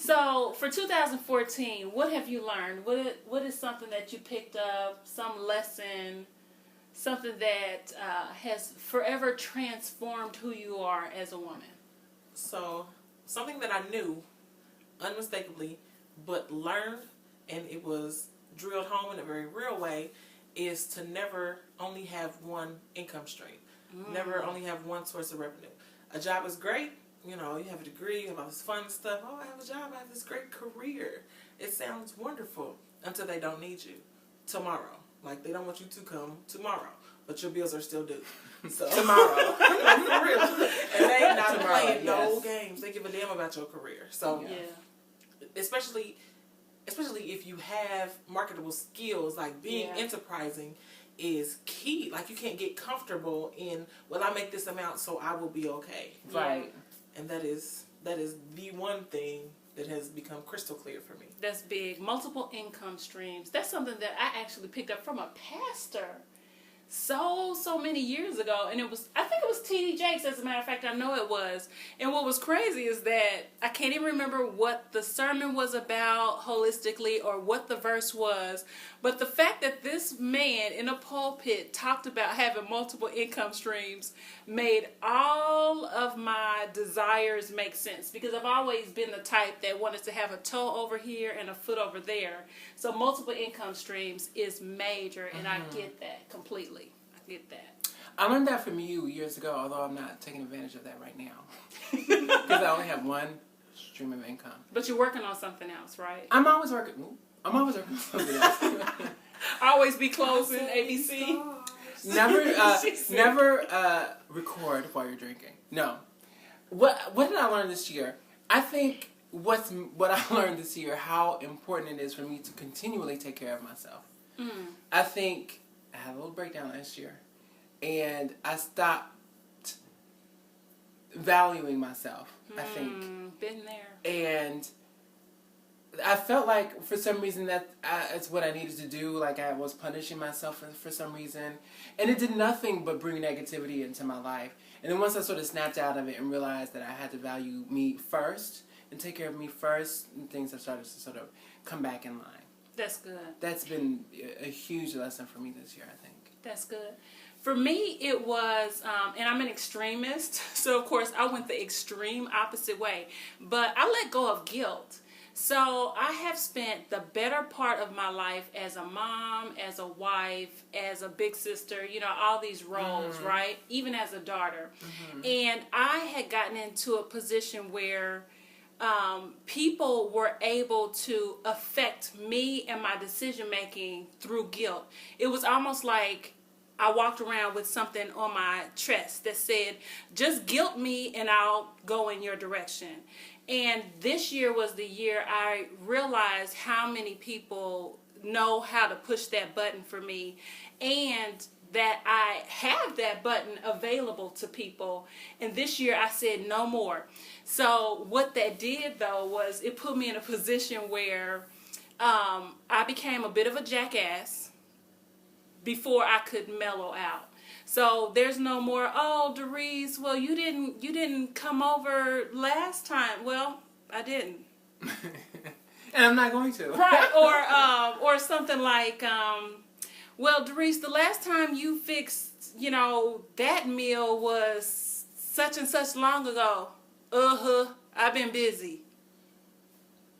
So for 2014, what have you learned? What is something that you picked up? Some lesson, something that has forever transformed who you are as a woman? So something that I knew unmistakably, but learned, and it was drilled home in a very real way, is to never only have one income stream. Never only have one source of revenue. A job is great. You know, you have a degree, you have all this fun stuff. Oh, I have a job, I have this great career. It sounds wonderful until they don't need you tomorrow. Like, they don't want you to come tomorrow, but your bills are still due. So tomorrow. For real. And they not playing no games. They give a damn about your career. So, especially if you have marketable skills, like being enterprising is key. Like, you can't get comfortable in, well, I make this amount, so I will be okay. Right. And that is the one thing that has become crystal clear for me. That's big. Multiple income streams. That's something that I actually picked up from a pastor so many years ago, and I think it was T.D. Jakes, as a matter of fact. I know it was. And what was crazy is that I can't even remember what the sermon was about holistically or what the verse was, but the fact that this man in a pulpit talked about having multiple income streams made all of my desires make sense, because I've always been the type that wanted to have a toe over here and a foot over there. So multiple income streams is major, and I get that completely. I get that. I learned that from you years ago, although I'm not taking advantage of that right now. Because I only have one stream of income. But you're working on something else, right? I'm always working on something else. Always be closing ABC. Never record while you're drinking. No. What did I learn this year? I think what I learned this year, how important it is for me to continually take care of myself. I think I had a little breakdown last year, and I stopped valuing myself, I think. Been there. And I felt like for some reason it's what I needed to do, like I was punishing myself for some reason, and it did nothing but bring negativity into my life. And then once I sort of snapped out of it and realized that I had to value me first and take care of me first, and things have started to sort of come back in line. That's good. That's been a huge lesson for me this year, I think. That's good. For me, it was, and I'm an extremist, so of course I went the extreme opposite way, but I let go of guilt. So I have spent the better part of my life as a mom, as a wife, as a big sister, you know, all these roles, right? Even as a daughter. And I had gotten into a position where people were able to affect me and my decision making through guilt. It was almost like I walked around with something on my chest that said, just guilt me and I'll go in your direction. And this year was the year I realized how many people know how to push that button for me, and that I have that button available to people. And this year I said no more. So what that did, though, was it put me in a position where I became a bit of a jackass before I could mellow out. So there's no more, oh, Doris, well, you didn't come over last time. Well, I didn't. And I'm not going to. Right. Or something like, well, Doris, the last time you fixed, you know, that meal was such and such long ago. I've been busy.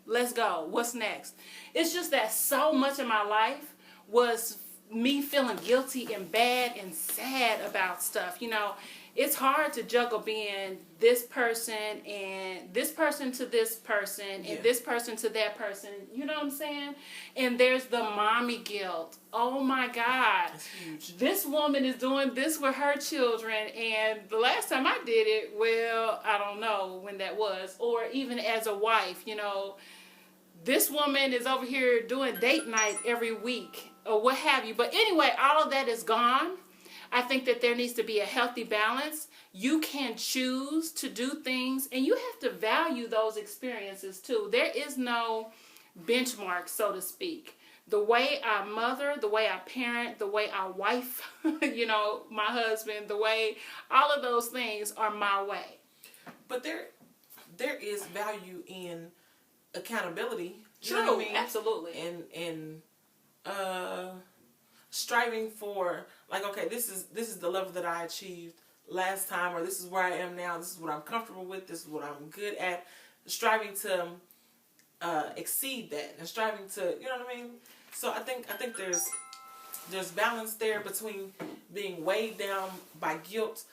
Let's go. What's next? It's just that so much of my life was me feeling guilty and bad and sad about stuff. You know, it's hard to juggle being this person and this person to this person and this person to that person. You know what I'm saying? And there's the mommy guilt. Oh my God. That's huge. This woman is doing this with her children, and the last time I did it, well, I don't know when that was. Or even as a wife, you know, this woman is over here doing date night every week or what have you. But anyway, all of that is gone. I think that there needs to be a healthy balance. You can choose to do things, and you have to value those experiences too. There is no benchmark, so to speak. The way I mother, the way I parent, the way I wife, you know, my husband, the way, all of those things are my way. But there is value in accountability. True, You know what I mean? absolutely. And striving for, like, okay, this is the level that I achieved last time, or this is where I am now. This is what I'm comfortable with. This is what I'm good at. Striving to exceed that, and striving to, you know what I mean. So I think there's balance there between being weighed down by guilt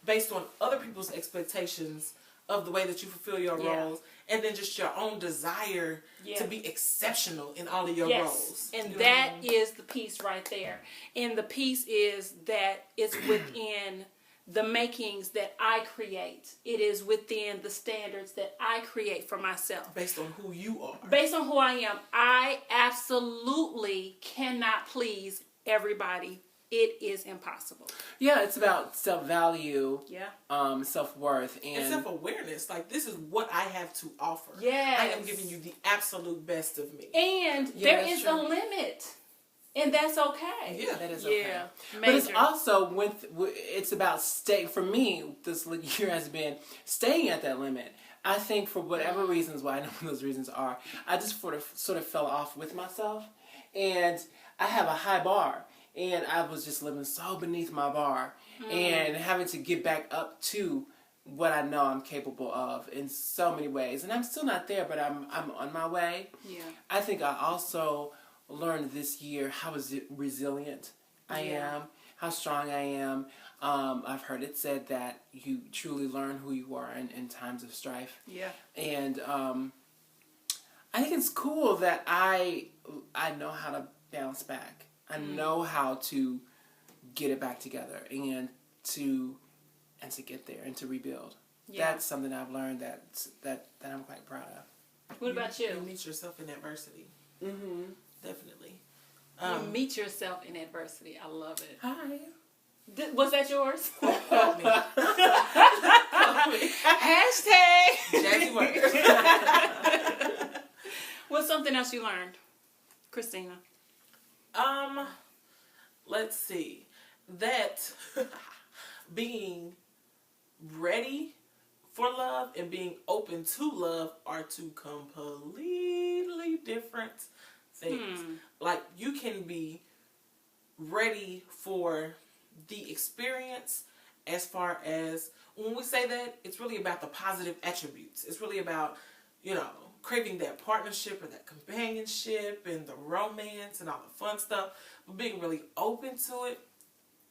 based on other people's expectations of the way that you fulfill your roles, and then just your own desire to be exceptional in all of your roles. And that is the piece right there. And the piece is that it's within the makings that I create. It is within the standards that I create for myself. Based on who you are. Based on who I am. I absolutely cannot please everybody. It is impossible. Yeah, it's about self-value, self-worth, and self-awareness. Like, this is what I have to offer. Yes. I am giving you the absolute best of me. And there is a limit. And that's okay. Yeah, that is okay. Yeah, but it's also it's about for me, this year has been staying at that limit. I think for whatever reasons, I know what those reasons are, I just sort of fell off with myself, and I have a high bar. And I was just living so beneath my bar and having to get back up to what I know I'm capable of in so many ways. And I'm still not there, but I'm on my way. Yeah. I think I also learned this year how resilient I am, how strong I am. I've heard it said that you truly learn who you are in times of strife. Yeah. And I think it's cool that I know how to bounce back. I know how to get it back together and to get there and to rebuild. Yeah. That's something I've learned that I'm quite proud of. What about you? You meet yourself in adversity. Mm-hmm. Definitely. You meet yourself in adversity. I love it. Hi. Was that yours? Quote me. Hashtag Jazzy words. What's something else you learned, Christina? Let's see. That being ready for love and being open to love are two completely different things. Like, you can be ready for the experience as far as, when we say that, it's really about the positive attributes. It's really about, craving that partnership or that companionship and the romance and all the fun stuff. But being really open to it,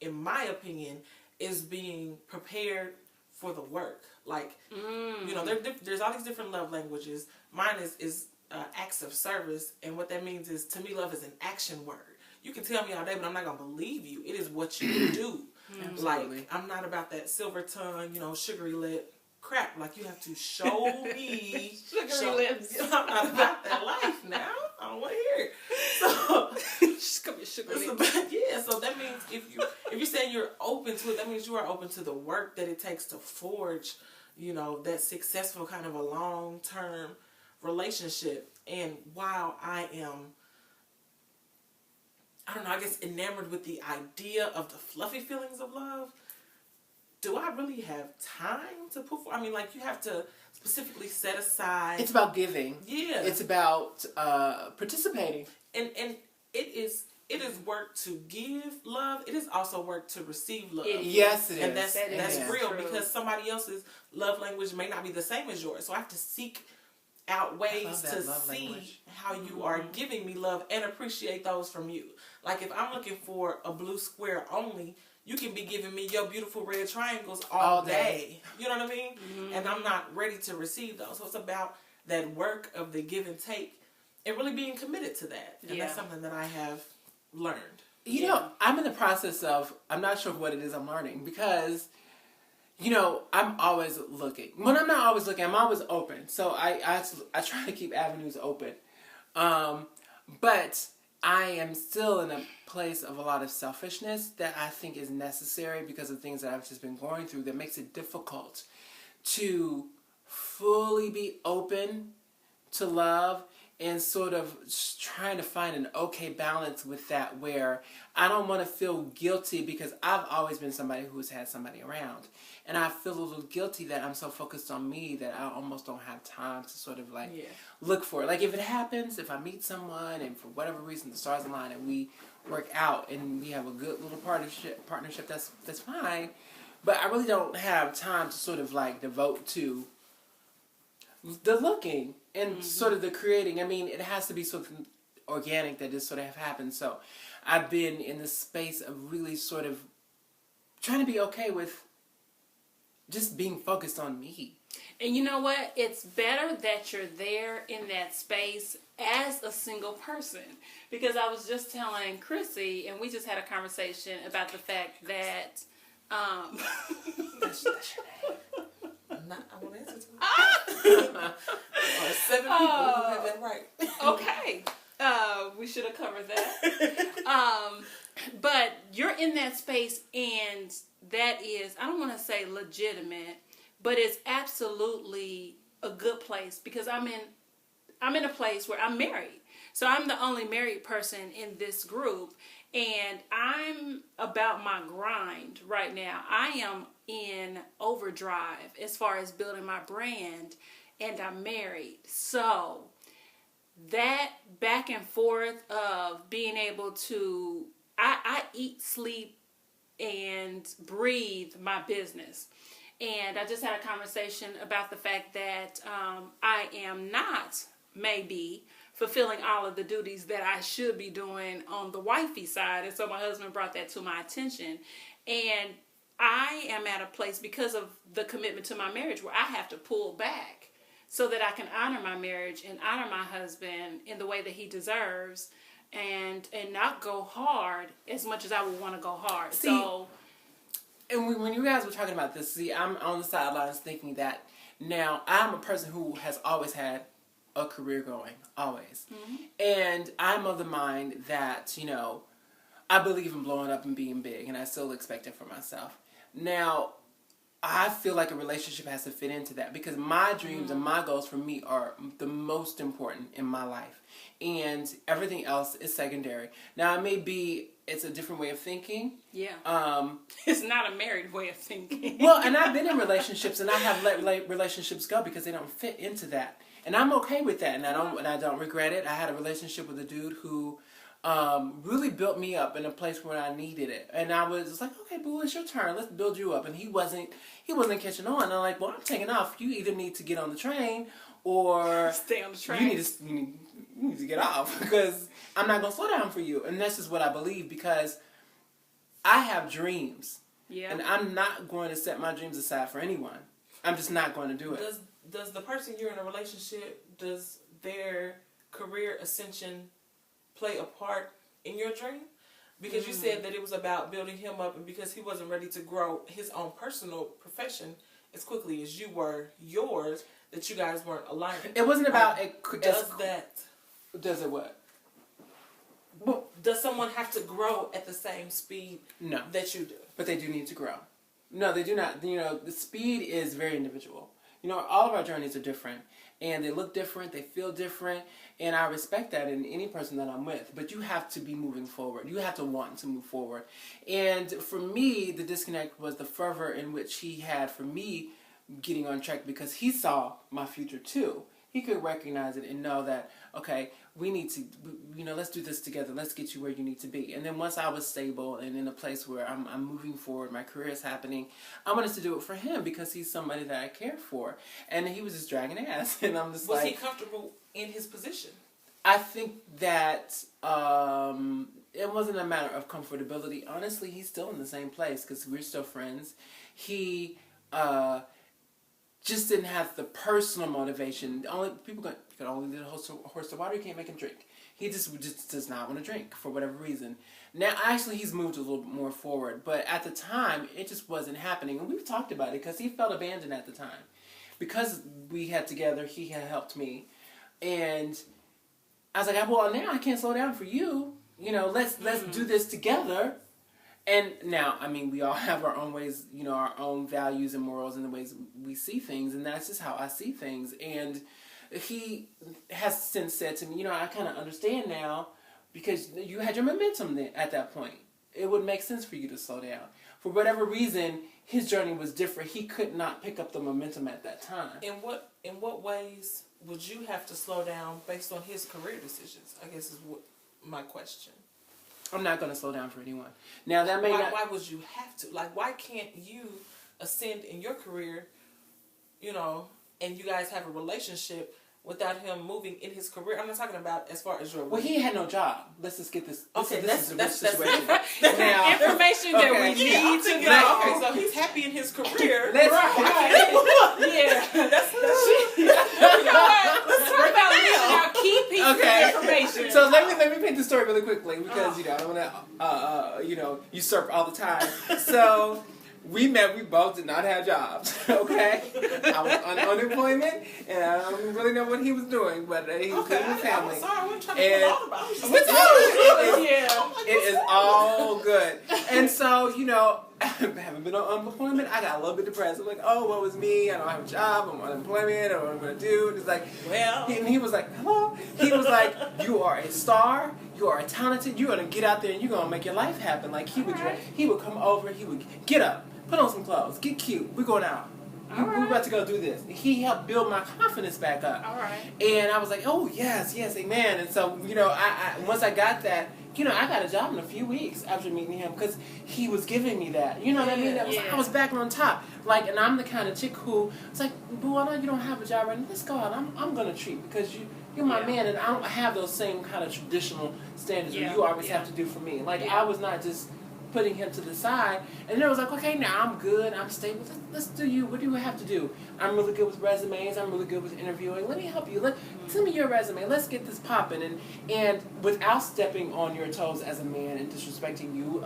in my opinion, is being prepared for the work. Like, there's all these different love languages. Mine is acts of service. And what that means is, to me, love is an action word. You can tell me all day, but I'm not going to believe you. It is what you do. Like, I'm not about that silver tongue, sugary lip crap. Like, you have to show me sugary lips. I'm not about that life now. I don't want to hear it. So just come with sugar lips. So that means if you're saying you're open to it, that means you are open to the work that it takes to forge, that successful kind of a long-term relationship. And while I am, I guess, enamored with the idea of the fluffy feelings of love, do I really have time to put forth? You have to specifically set aside. It's about giving. Yeah. It's about participating. And it is work to give love. It is also work to receive love. Yes, it is. And that's real, true. because somebody else's love language may not be the same as yours. So I have to seek out ways to see how you are giving me love and appreciate those from you. Like, if I'm looking for a blue square only, you can be giving me your beautiful red triangles all day. You know what I mean? And I'm not ready to receive those. So it's about that work of the give and take and really being committed to that. And that's something that I have learned. I'm in the process of, I'm not sure what it is I'm learning, because, I'm always looking. When I'm not always looking, I'm always open. So I try to keep avenues open. But I am still in a place of a lot of selfishness that I think is necessary because of things that I've just been going through, that makes it difficult to fully be open to love and sort of trying to find an okay balance with that, where I don't want to feel guilty because I've always been somebody who's had somebody around, and I feel a little guilty that I'm so focused on me that I almost don't have time to sort of like look for it. Like if it happens, if I meet someone and for whatever reason the stars align and we work out and we have a good little partnership, that's fine. But I really don't have time to sort of like devote to the looking and sort of the creating. I mean, it has to be something organic that just sort of have happened. So I've been in the space of really sort of trying to be okay with just being focused on me. And you know what? It's better that you're there in that space as a single person. Because I was just telling Chrissy, and we just had a conversation about the fact that That's your name. I want to answer to it. 7 people who have that right. Okay. We should have covered that. But you're in that space, and that is, I don't want to say legitimate, but it's absolutely a good place, because I'm in a place where I'm married. So I'm the only married person in this group, and I'm about my grind right now. I am in overdrive as far as building my brand, and I'm married. So that back and forth of being able to, I eat, sleep, and breathe my business. And I just had a conversation about the fact that I am not maybe fulfilling all of the duties that I should be doing on the wifey side. And so my husband brought that to my attention. And I am at a place, because of the commitment to my marriage, where I have to pull back so that I can honor my marriage and honor my husband in the way that he deserves, and not go hard as much as I would want to go hard. See, so, and when you guys were talking about this, see, I'm on the sidelines thinking that now I'm a person who has always had a career going, always. Mm-hmm. And I'm of the mind that, you know, I believe in blowing up and being big, and I still expect it for myself. Now, I feel like a relationship has to fit into that, because my dreams and my goals for me are the most important in my life. And everything else is secondary. Now, it's a different way of thinking. Yeah. It's not a married way of thinking. Well, and I've been in relationships, and I have let relationships go because they don't fit into that. And I'm okay with that, and I don't regret it. I had a relationship with a dude who really built me up in a place where I needed it. And I was just like, okay, boo, it's your turn. Let's build you up. And he wasn't catching on. And I'm like, well, I'm taking off. You either need to get on the train or stay on the train. You need to get off, because I'm not going to slow down for you. And that's just what I believe, because I have dreams. Yeah. And I'm not going to set my dreams aside for anyone. I'm just not going to do it. Does the person you're in a relationship, does their career ascension play a part in your dream? Because you said that it was about building him up, and because he wasn't ready to grow his own personal profession as quickly as you were yours, that you guys weren't aligned. It wasn't about Does it what? Well, does someone have to grow at the same speed that you do? But they do need to grow. No, they do not. You know, the speed is very individual. You know, all of our journeys are different, and they look different, they feel different, and I respect that in any person that I'm with. But you have to be moving forward. You have to want to move forward. And for me, the disconnect was the fervor in which he had for me getting on track, because he saw my future too. He could recognize it and know that, okay, we need to, let's do this together. Let's get you where you need to be. And then once I was stable and in a place where I'm moving forward, my career is happening, I wanted to do it for him because he's somebody that I care for. And he was just dragging ass. And I'm just was he comfortable in his position? I think that it wasn't a matter of comfortability. Honestly, he's still in the same place because we're still friends. He just didn't have the personal motivation. You can only lead a horse to water. You can't make him drink. He just does not want to drink for whatever reason. Now, actually, he's moved a little bit more forward, but at the time, it just wasn't happening. And we've talked about it because he felt abandoned at the time. Because we had together, he had helped me, and I was like, well, now I can't slow down for you. Let's do this together. And now, I mean, we all have our own ways, our own values and morals and the ways we see things, and that's just how I see things. And he has since said to me, I kind of understand now because you had your momentum then at that point. It would make sense for you to slow down. For whatever reason, his journey was different. He could not pick up the momentum at that time. In what ways would you have to slow down based on his career decisions? I guess is what my question. I'm not going to slow down for anyone. Now that may not. Why would you have to? Like, why can't you ascend in your career, and you guys have a relationship without him moving in his career? I'm not talking about as far as your. Well, he had no job. Let's just get this. Okay, this is a that's situation. Now, information that we need to know. Okay, so he's happy in his career. Let's Yeah. That's you know what? Let's talk about leaving out key pieces of information. So let me paint the story really quickly because I don't want to usurp all the time. So we met. We both did not have jobs. Okay, I was on unemployment, and I don't really know what he was doing, but he was living with family. I'm sorry, I wasn't trying to pull out about it is all good. And so having been on unemployment, I got a little bit depressed. I'm like, oh, what was me? I don't have a job. I'm on unemployment. I don't know what I'm going to do. And it's like, well. And he was like, hello? He was like, you are a star. You are talented. You're going to get out there and you're going to make your life happen. Like, he would come over. He would get up, put on some clothes, get cute. We're going out. We're about to go do this. He helped build my confidence back up. All right. And I was like, oh, yes, amen. And so, I once I got that, I got a job in a few weeks after meeting him because he was giving me that. You know what I mean? I was back on top. Like, and I'm the kind of chick who, it's like, boo, I know you don't have a job right now. Let's go out. I'm going to treat because you're my man, and I don't have those same kind of traditional standards that you always have to do for me. Like, I was not just putting him to the side, and then I was like, okay, now I'm good, I'm stable, let's do you, what do you have to do? I'm really good with resumes, I'm really good with interviewing, let me help you, send me your resume, let's get this popping, and without stepping on your toes as a man and disrespecting you,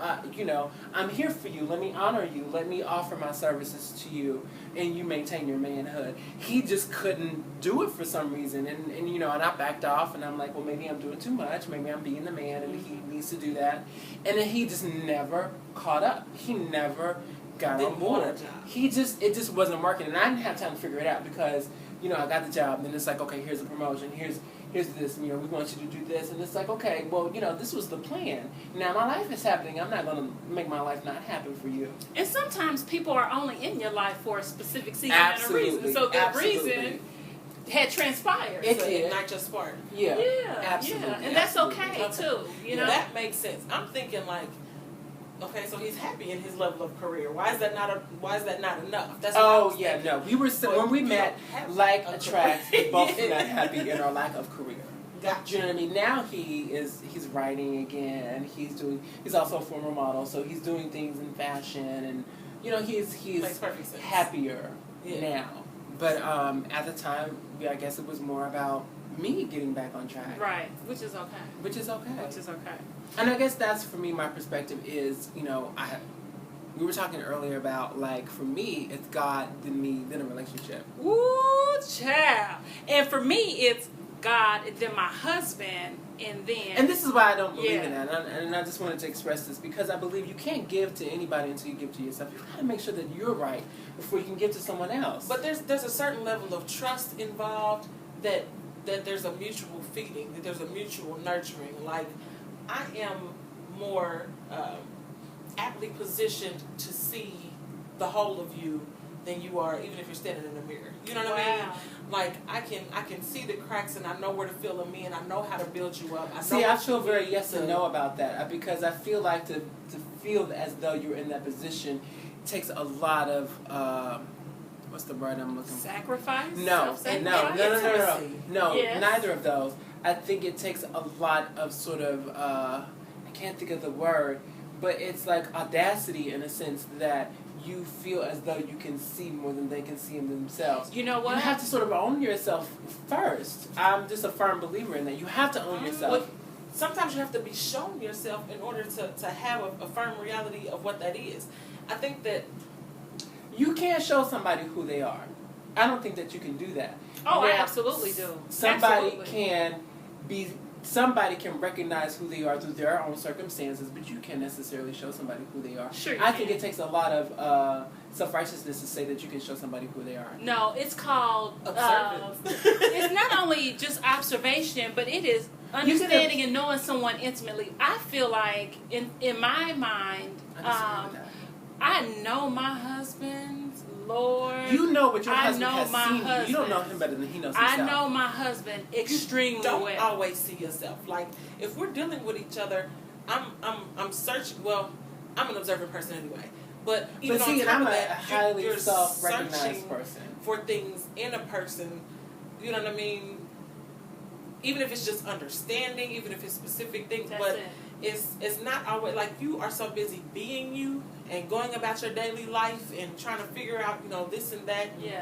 I'm here for you, let me honor you, let me offer my services to you, and you maintain your manhood. He just couldn't do it for some reason, and I backed off, and I'm like, well, maybe I'm doing too much, maybe I'm being the man, and he needs to do that, and then he just never caught up. He never got on board. It just wasn't working, and I didn't have time to figure it out because I got the job, and then it's like, okay, here's a promotion, here's this, we want you to do this, and it's like, okay, well, this was the plan. Now my life is happening. I'm not going to make my life not happen for you. And sometimes people are only in your life for a specific season and a reason. So the reason had transpired. It did. Not just spark. Yeah. Absolutely. Yeah. And that's okay too. That makes sense. I'm thinking like, okay, so he's happy in his level of career. Why is that not enough? That's no. We were when we met, like attracts, we both were not happy in our lack of career. Gotcha. You know what I mean? Now he's writing again. He's also a former model, so he's doing things in fashion, and he's makes perfect sense. Happier now. But at the time, I guess it was more about me getting back on track. Right, which is okay. And I guess that's, for me, my perspective is, we were talking earlier about, like, for me, it's God, then me, then a relationship. Woo, child. And for me, it's God, then my husband, and then... And this is why I don't believe in that. And I just wanted to express this because I believe you can't give to anybody until you give to yourself. You've got to make sure that you're right before you can give to someone else. But there's a certain level of trust involved that there's a mutual feeding, that there's a mutual nurturing. Like, I am more aptly positioned to see the whole of you than you are, even if you're standing in the mirror. You know what I mean? Like, I can see the cracks, and I know where to fill them in. I know how to build you up. I feel very yes and no about that because I feel like to feel as though you're in that position takes a lot of what's the word I'm looking for? Sacrifice? No, Yes. Neither of those. I think it takes a lot of sort of I can't think of the word, but it's like audacity in a sense that you feel as though you can see more than they can see in themselves. You know what? You have to sort of own yourself first. I'm just a firm believer in that. You have to own yourself. Well, sometimes you have to be shown yourself in order to have a firm reality of what that is. I think that you can't show somebody who they are. I don't think that you can do that. Oh, I absolutely do. Somebody can be somebody can recognize who they are through their own circumstances, but you can't necessarily show somebody who they are. Sure, I think it takes a lot of self-righteousness to say that you can show somebody who they are. No, it's called Observance. it's not only just observation, but it is understanding and knowing someone intimately. I feel like in my mind, I know my husband, Lord. You know what your I husband know has my seen you. husband. You don't know him better than he knows himself. I know my husband extremely Don't well. always see yourself. Like, if we're dealing with each other, I'm searching. Well, I'm an observant person anyway. But even But see, on top I'm of a that, highly you're self-recognized searching person for things in a person. You know what I mean? Even if it's just understanding, even if it's specific things, That's but it. it's not always like you are so busy being you and going about your daily life and trying to figure out, this and that. Yeah.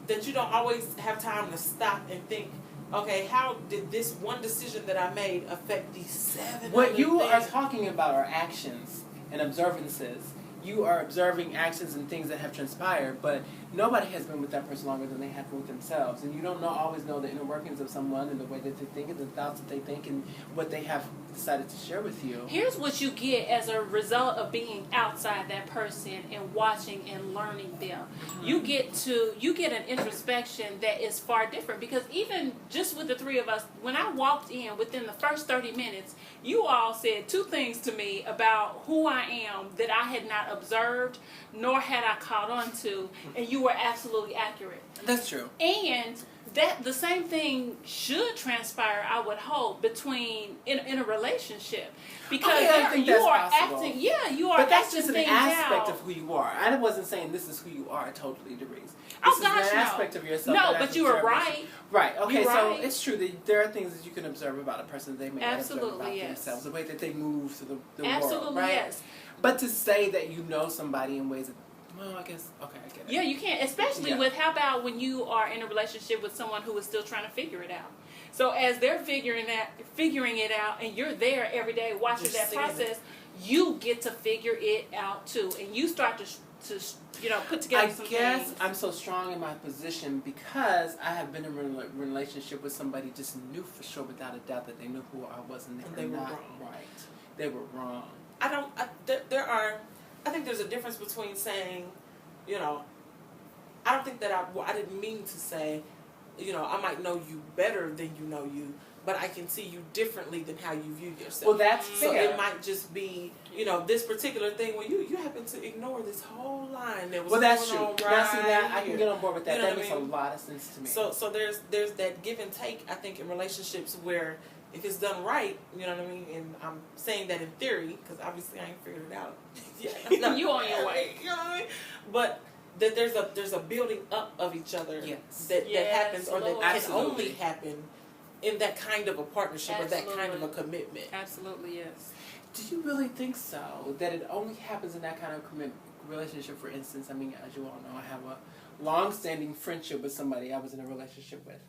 That you don't always have time to stop and think, okay, how did this one decision that I made affect these 7 What other you are things? talking about are actions and observances. You are observing actions and things that have transpired, but nobody has been with that person longer than they have with themselves. And you don't always know the inner workings of someone and the way that they think and the thoughts that they think and what they have decided to share with you. Here's what you get as a result of being outside that person and watching and learning them. Mm-hmm. You get an introspection that is far different, because even just with the three of us, when I walked in within the first 30 minutes, you all said 2 things to me about who I am that I had not observed nor had I caught on to, and you were absolutely accurate. That's true. And that the same thing should transpire, I would hope, between in a relationship, because Okay, I think you that's are possible. acting. Yeah, you are. But that's acting just an things aspect out. of who you are. I wasn't saying this is who you are totally, Derice. Oh, This gosh, is an no. aspect of yourself. No, that but I've you were observed. right. Right. Okay. You're So right. it's true that there are things that you can observe about a person that they may not observe Absolutely, about yes. themselves, the way that they move through the Absolutely, world, right? yes. But to say that you know somebody in ways that, well, I guess, okay, I get it. Yeah, you can't, especially Yeah. with, how about when you are in a relationship with someone who is still trying to figure it out. So as they're figuring it out, and you're there every day watching You're that seeing process, you get to figure it out too, and you start to put together some I guess things. I'm so strong in my position because I have been in a relationship with somebody just knew for sure without a doubt that they knew who I was and they were not wrong. right. They were wrong. I think there's a difference between saying, I don't think that I didn't mean to say, I might know you better than you know you, but I can see you differently than how you view yourself. Well, that's so fair. it might just be, this particular thing where you happen to ignore this whole line that was Well, that's going true. on Now, see that I here. can get on board with that. You know That what I makes a mean? lot of sense to me. So there's that give and take, I think, in relationships where if it's done right, you know what I mean? And I'm saying that in theory, because obviously I ain't figured it out yet. You on your way. You know what I mean? But that there's a building up of each other Yes. that Yes, happens, or that Lord. can Absolutely. only happen in that kind of a partnership or that kind of a Absolutely. commitment. Absolutely, yes. Do you really think so? That it only happens in that kind of relationship? For instance, I mean, as you all know, I have a long-standing friendship with somebody I was in a relationship with.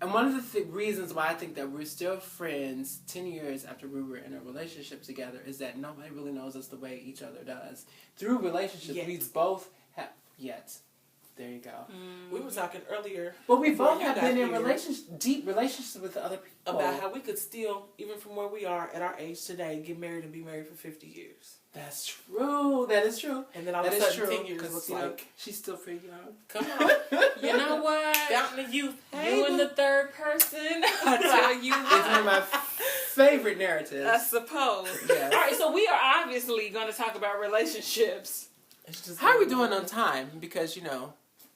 And one of the reasons why I think that we're still friends 10 years after we were in a relationship together is that nobody really knows us the way each other does. Through relationships, Yet. we both have... Yet. There you go. We were talking earlier, But we before both you have got been in here, deep relationships with other people. about how we could still, even from where we are at our age today, get married and be married for 50 years. That's true. That is true. And then all That of a is sudden, true. 10 years looks like, she's still pretty young. come on, You know what? fountain of youth. You and the third person. I tell you It's one of what. my favorite narratives. I suppose. Yes. All right, so we are obviously going to talk about relationships. It's just How are we doing on time? Because,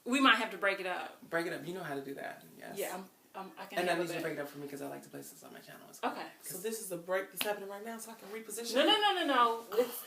We might have to break it up. break it up. You know how to do that. Yes. Yeah, I can And I handle need you to that. break it up for me because I like to place this on my channel. Okay. So this is a break that's happening right now, so I can reposition. No.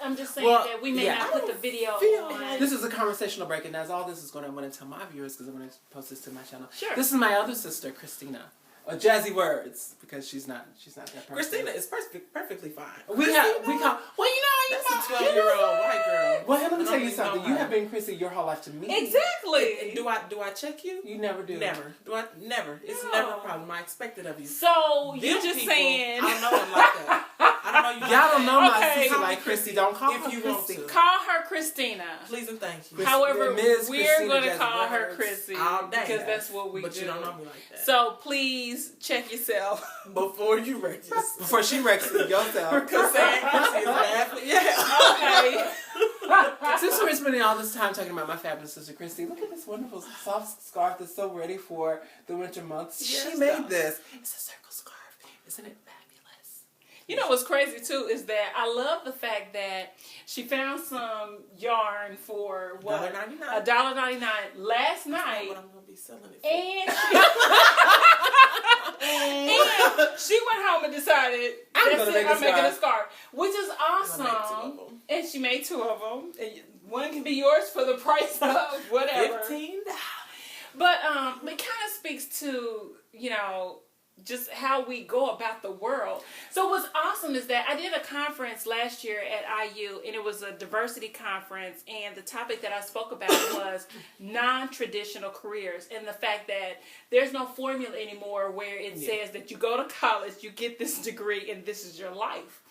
I'm just saying Well, that we may yeah. not put the video feel on. like- This is a conversational break, and that's all this is going to want to tell my viewers because I'm going to post this to my channel. Sure. This is my other sister, Christina. Or Jazzy Words, because she's not that person. Christina is perfectly fine. We call, well, That's a 12-year-old white girl. Well, hey, let me I tell don't you even know something. her. You have been Chrissy your whole life to me. Exactly. And do I check you? You never do. Never. Never. It's No. never a problem. I expect it of you. So you're Them just people, saying. I don't know them like that. I know you. Y'all don't know my Okay. sister like Christy. Don't call If her you want Christy. to. Call her Christina. Please and thank you. Chris- However, Ms. we're Christina going to does call her words Chrissy all day. because that's what we But do. you don't know me like that. So please check yourself. Before you wreck yourself. Before she wrecks yourself. Because saying Chrissy is bad for yeah. Okay. Since we're spending all this time talking about my fabulous sister Christy, look at this wonderful soft scarf that's so ready for the winter months. Yes, She made though. this. It's a circle scarf. Isn't it fabulous? You know what's crazy too is that I love the fact that she found some yarn for what $1.99. $1.99 last That's night, what I'm gonna be selling it for. and she went home and decided I'm that's gonna it, make a I'm making a scarf. scarf, which is I'm gonna make 2 awesome. of them. And she made 2 of them. And one can be yours for the price of whatever. $15. But it kind of speaks to, you know, just how we go about the world. So what's awesome is that I did a conference last year at IU, and it was a diversity conference, and the topic that I spoke about was non-traditional careers, and the fact that there's no formula anymore where it says that you go to college, you get this degree, and this is your life.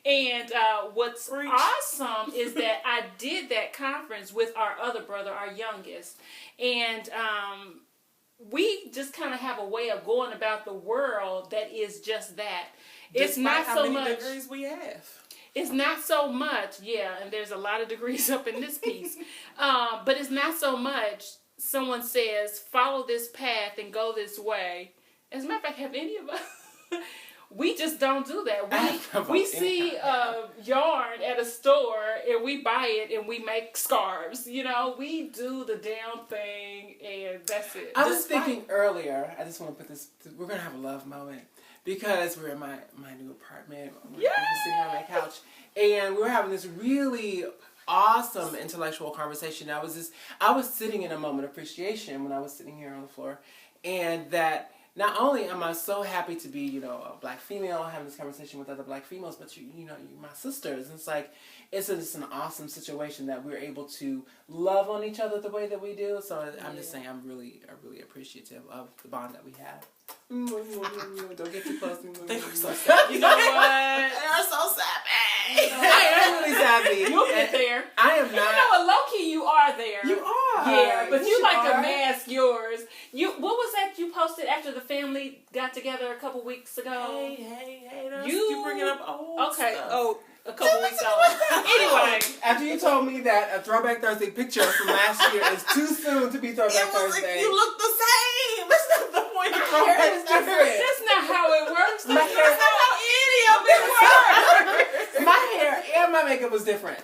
And what's awesome is that I did that conference with our other brother, our youngest. And we just kind of have a way of going about the world that is just that. It's Despite not how so many much. degrees we have. It's not so much, yeah, and there's a lot of degrees up in this piece. But it's not so much someone says, follow this path and go this way. As a matter of fact, have any of us... We just don't do that. We see yarn at a store and we buy it and we make scarves. You know, we do the damn thing and that's it. I was thinking earlier, I just want to put this, we're going to have a love moment because we're in my new apartment. We're sitting on my couch and we were having this really awesome intellectual conversation. I was sitting in a moment of appreciation when I was sitting here on the floor, and that not only am I so happy to be, you know, a black female having this conversation with other black females, but you know, you're my sisters. It's like, it's an awesome situation that we're able to love on each other the way that we do. So I'm just saying, I'm really appreciative of the bond that we have. Don't get too close to me. They were so sappy. You know what? They're so sappy. I am really savvy. You'll get there. I am And not. you know what? Low-key, you are there. You are. Yeah, but you like are. to mask yours. What was that you posted after the family got together a couple weeks ago? Hey, You bringing up old Okay. stuff. Oh, a couple weeks old. Anyway. After you told me that a Throwback Thursday picture from last year is too soon to be Throwback It was Thursday. like, you look the same. That's not the point of My throwback hair is different. That's not how it works. My That's hair- not how any of it works. My hair and my makeup was different.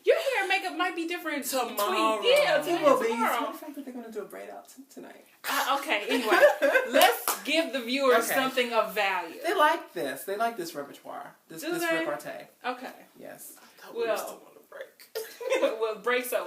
Your hair and makeup might be different Tomorrow. between It today will and be. tomorrow. Matter of fact, they're going to do a braid out tonight. Okay, anyway. Let's give the viewers Okay. something of value. They like this. They like this repertoire. This Do they? repartee. Okay. Yes. We Well. still want to break. Well, breaks up.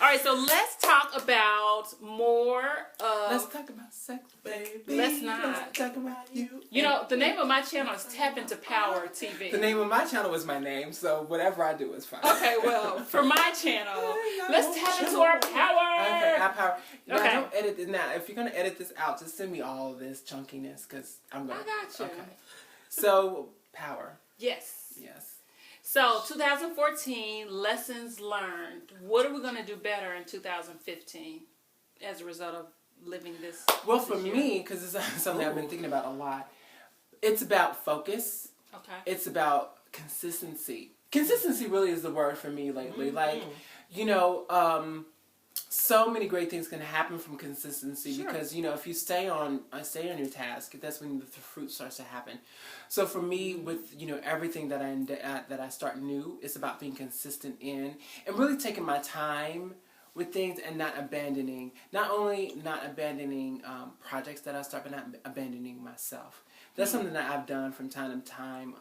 All right, so let's talk about more of... Let's talk about sex, baby. Let's not. Let's talk about you. You know, the name of my channel is Tap Into Power TV. The name of my channel is my name, so whatever I do is fine. Okay, well, for my channel, let's tap into our power. Okay, our power. Now, Okay. don't edit this. Now, if you're going to edit this out, just send me all of this chunkiness, because I'm going I got you. Okay. So, power. Yes. Yes. So, 2014, lessons learned. What are we going to do better in 2015 as a result of living this? Well, this for year? me, because it's something I've been thinking about a lot, it's about focus. Okay. It's about consistency. Consistency really is the word for me lately. Mm-hmm. Like, you know, so many great things can happen from consistency Sure. because, you know, if you stay on your task, that's when the fruit starts to happen. So for me, with, you know, everything that I start new, it's about being consistent in and really taking my time with things and not abandoning projects that I start, but not abandoning myself. That's something that I've done from time to time,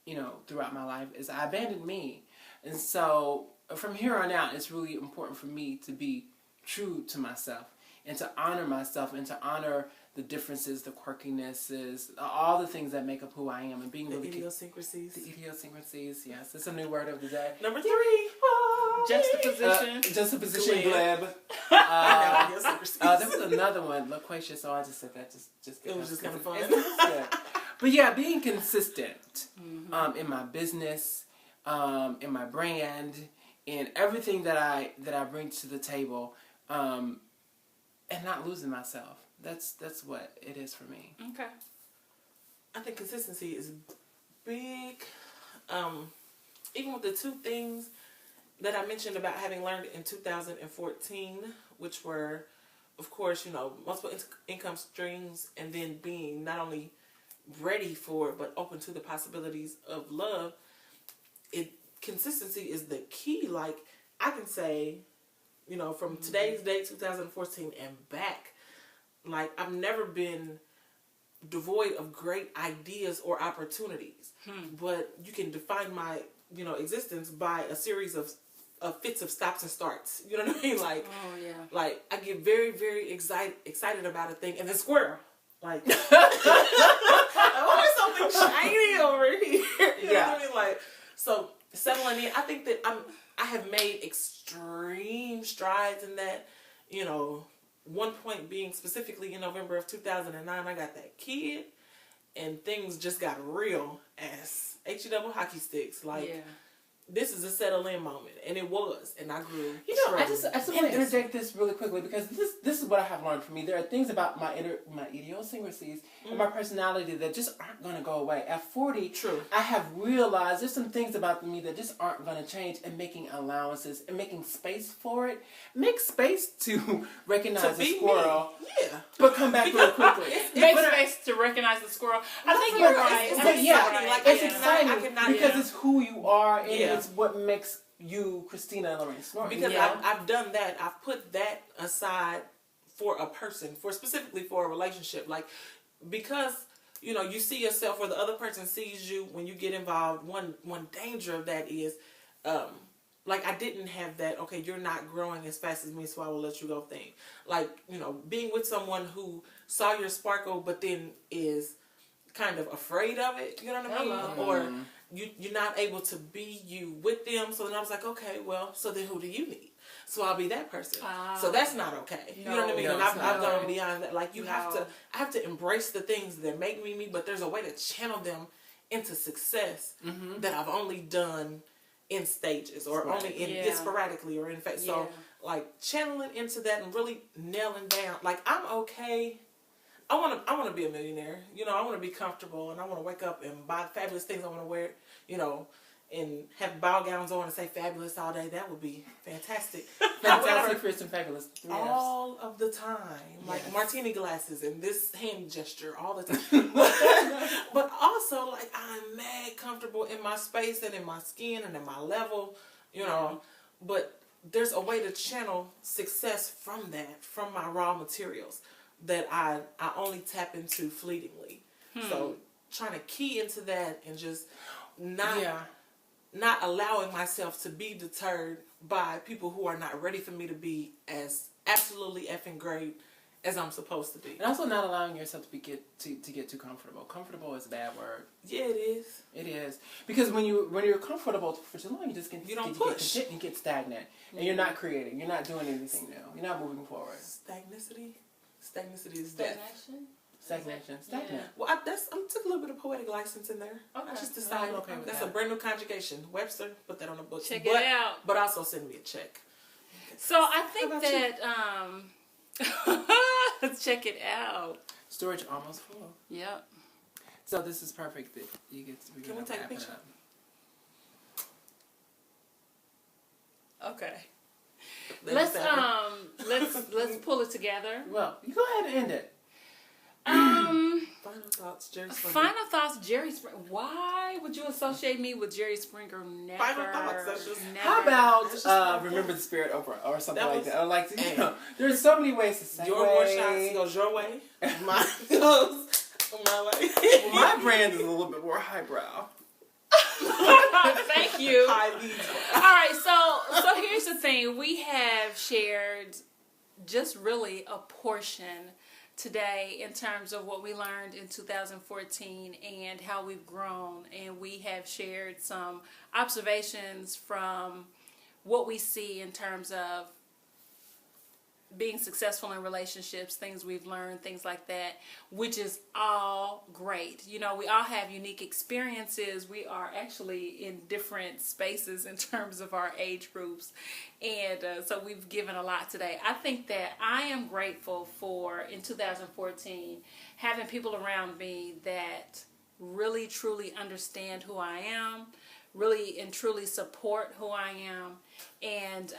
you know, throughout my life, is I abandoned me. And so from here on out, it's really important for me to be true to myself and to honor myself and to honor the differences, the quirkinesses, all the things that make up who I am, and being The really idiosyncrasies. the idiosyncrasies. Yes, it's a new word of the day. Number 3. Juxtaposition. Juxtaposition Glib. glib. Idiosyncrasies. There was another one, loquacious. So I just said that just It was just kind of fun. It's good. But yeah, being consistent in my business, in my brand, in everything that I bring to the table, and not losing myself. That's what it is for me. Okay. I think consistency is big. Even with the two things that I mentioned about having learned in 2014, which were, of course, multiple income streams, and then being not only ready for but open to the possibilities of love. Consistency is the key. Like, I can say, from today's date, 2014, and back, like, I've never been devoid of great ideas or opportunities. But you can define my, existence by a series of fits of stops and starts. You know what I mean? Like, oh yeah. Like, I get very, very excited about a thing, and then squirrel. Like, there's something shiny over here. You know what I mean? Like, so settling in. I think that I have made extreme strides in that. One point being specifically in November of 2009, I got that kid, and things just got real as HE double hockey sticks. Like, this is a settle in moment, and it was, and I grew. I just want to interject this really quickly, because this is what I have learned from me. There are things about my idiosyncrasies and my personality that just aren't going to go away. At 40, I have realized there's some things about me that just aren't going to change, and making allowances and making space for it. Make space to recognize the squirrel. Me. Yeah. But come back really quickly. Make space to recognize the squirrel. I think you're right. It's exciting because it's who you are, and it's what makes you Christina Lorraine Snorri. Because I've done that. I've put that aside for a person, specifically for a relationship. Like, because you see yourself, or the other person sees you when you get involved. One danger of that is, like, I didn't have that. Okay, you're not growing as fast as me, so I will let you go thing. Like, being with someone who saw your sparkle, but then is kind of afraid of it. You know what I mean? Or you're not able to be you with them. So then I was like, okay, well, so then who do you need? So I'll be that person. So that's not okay. You know what I mean? And I've gone beyond that. Like, I have to embrace the things that make me, but there's a way to channel them into success that I've only done in stages, or only in sporadically, or in fact. So, like, channeling into that and really nailing down. Like, I'm okay. I want to be a millionaire. I want to be comfortable, and I want to wake up and buy fabulous things I want to wear, and have ball gowns on and say fabulous all day. That would be fantastic. Fantastic, Chris, and fabulous. All of the time. Like, martini glasses and this hand gesture all the time. But also, like, I'm mad comfortable in my space and in my skin and in my level, But there's a way to channel success from that, from my raw materials, that I only tap into fleetingly. So trying to key into that, and just not allowing myself to be deterred by people who are not ready for me to be as absolutely effing great as I'm supposed to be. And also not allowing yourself to get too comfortable. Comfortable is a bad word. Yeah, it is. It is. Because when you're comfortable for too long, you just get push. You get stagnant, and you're not creating. You're not doing anything new. You're not moving forward. Stagnicity is death. Stagnation. Stagnant. Yeah. Well, I took a little bit of poetic license in there. Okay. I just decided that's a brand new conjugation. Webster, put that on the book. Check it out. But also send me a check. So I think that check it out. Storage almost full. Yep. So this is perfect that you get to. Can we take a picture? Okay. Let's pull it together. Well, you go ahead and end it. Final thoughts, Jerry Springer. Why would you associate me with Jerry Springer? Never. Final thoughts. That's just, never. How about Remember the Spirit Oprah or something like that? Or like, there's so many ways to say your more shots goes your way. Mine goes my way. Well, my brand is a little bit more highbrow. Thank you. High All right, so here's the thing. We have shared just really a portion today in terms of what we learned in 2014 and how we've grown, and we have shared some observations from what we see in terms of being successful in relationships, things we've learned, things like that, which is all great. You know, we all have unique experiences. We are actually in different spaces in terms of our age groups. And so we've given a lot today. I think that I am grateful for, in 2014, having people around me that really, truly understand who I am, really and truly support who I am. And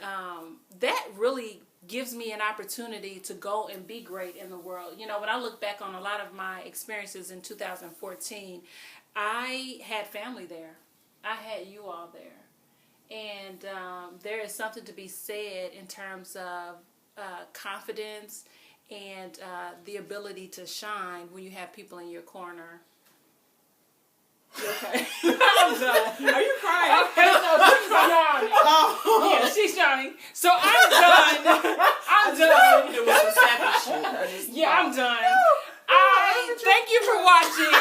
that really gives me an opportunity to go and be great in the world. You know, when I look back on a lot of my experiences in 2014, I had family there. I had you all there. And there is something to be said in terms of confidence and the ability to shine when you have people in your corner. You okay? I'm done. Are you crying? Okay, no, she's yawning. Yeah, she's yawning. So I'm done. I'm done. It was some sappy shit. Yeah, I'm done. I thank you for watching.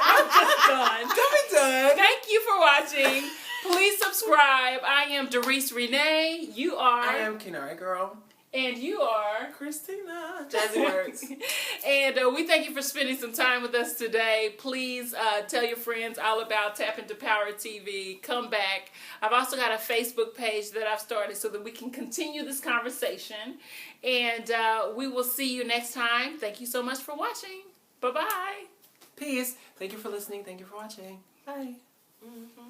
I'm just done. Don't be done. Thank you for watching. Please subscribe. I am Doris Renee. You are. I am Kenari Girl. And you are. Christina. Jazzy Words. And we thank you for spending some time with us today. Please tell your friends all about Tap Into Power TV. Come back. I've also got a Facebook page that I've started so that we can continue this conversation. And we will see you next time. Thank you so much for watching. Bye-bye. Peace. Thank you for listening. Thank you for watching. Bye. Mm-hmm.